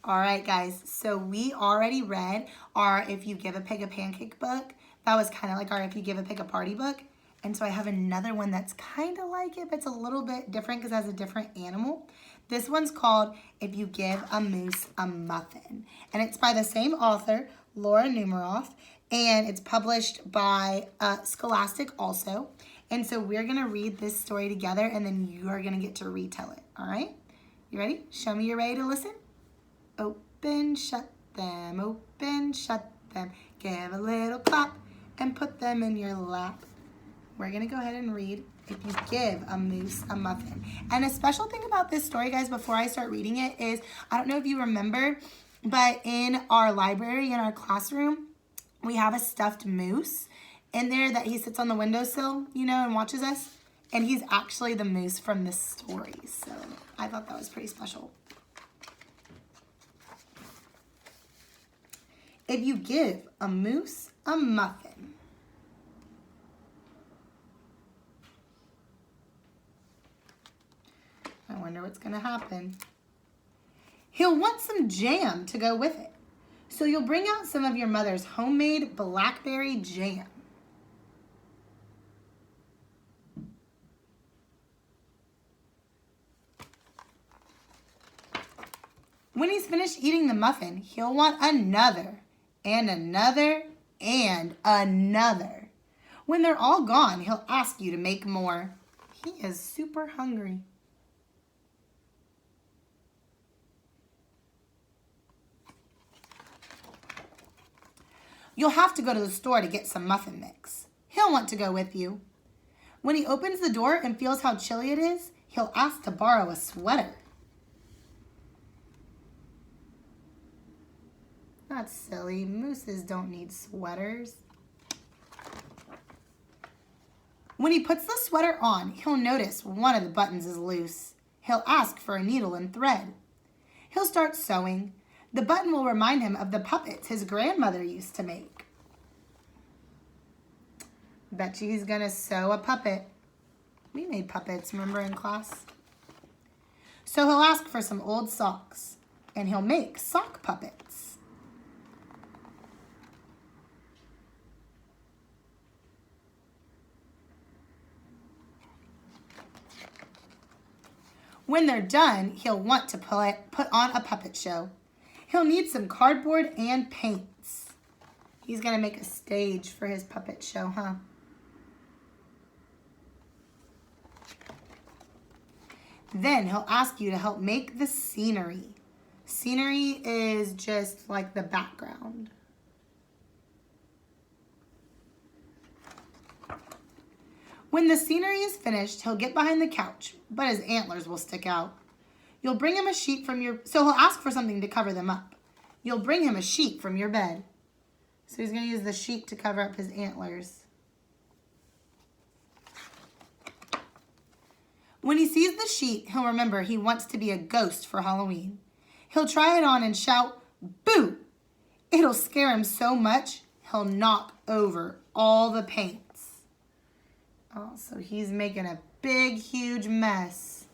All right, guys, so we already read our If You Give a Pig a Pancake book. That was kind of like our If You Give a Pig a Party book. And so I have another one that's kind of like it, but it's a little bit different because it has a different animal. This one's called If You Give a Moose a Muffin. And it's by the same author, Laura Numeroff, and it's published by Scholastic also. And so we're going to read this story together, and then you are going to get to retell it, all right? You ready? Show me you're ready to listen. Open, shut them, open, shut them. Give a little clap and put them in your lap. We're going to go ahead and read If You Give a Moose a Muffin. And a special thing about this story, guys, before I start reading it is, I don't know if you remember, but in our library, in our classroom, we have a stuffed moose in there that he sits on the windowsill, you know, and watches us. And he's actually the moose from this story. So I thought that was pretty special. If you give a moose a muffin. I wonder what's going to happen. He'll want some jam to go with it. So you'll bring out some of your mother's homemade blackberry jam. When he's finished eating the muffin, he'll want another, and another, and another. When they're all gone, he'll ask you to make more. He is super hungry. You'll have to go to the store to get some muffin mix. He'll want to go with you. When he opens the door and feels how chilly it is, he'll ask to borrow a sweater. That's silly. Mooses don't need sweaters. When he puts the sweater on, he'll notice one of the buttons is loose. He'll ask for a needle and thread. He'll start sewing. The button will remind him of the puppets his grandmother used to make. Bet you he's gonna sew a puppet. We made puppets, remember, in class? So he'll ask for some old socks, and he'll make sock puppets. When they're done, he'll want to put on a puppet show. He'll need some cardboard and paints. He's going to make a stage for his puppet show, huh? Then he'll ask you to help make the scenery. Scenery is just like the background. When the scenery is finished, he'll get behind the couch, but his antlers will stick out. You'll bring him a sheet from your... So he'll ask for something to cover them up. You'll bring him a sheet from your bed. So he's going to use the sheet to cover up his antlers. When he sees the sheet, he'll remember he wants to be a ghost for Halloween. He'll try it on and shout, "Boo!" It'll scare him so much, he'll knock over all the paints. Oh, so he's making a big, huge mess.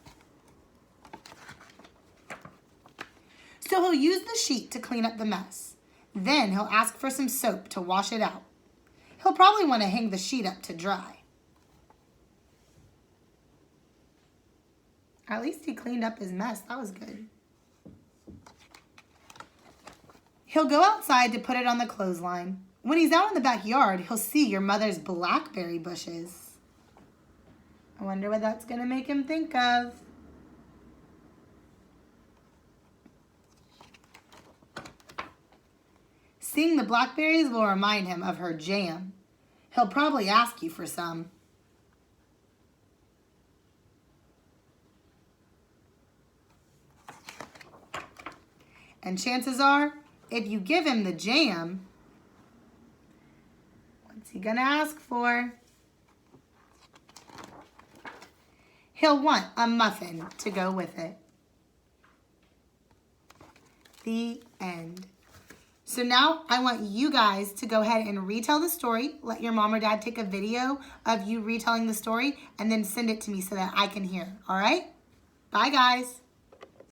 So he'll use the sheet to clean up the mess. Then he'll ask for some soap to wash it out. He'll probably want to hang the sheet up to dry. At least he cleaned up his mess. That was good. He'll go outside to put it on the clothesline. When he's out in the backyard, he'll see your mother's blackberry bushes. I wonder what that's going to make him think of. Seeing the blackberries will remind him of her jam. He'll probably ask you for some. And chances are, if you give him the jam, what's he going to ask for? He'll want a muffin to go with it. The end. So now I want you guys to go ahead and retell the story. Let your mom or dad take a video of you retelling the story and then send it to me so that I can hear. All right? Bye, guys.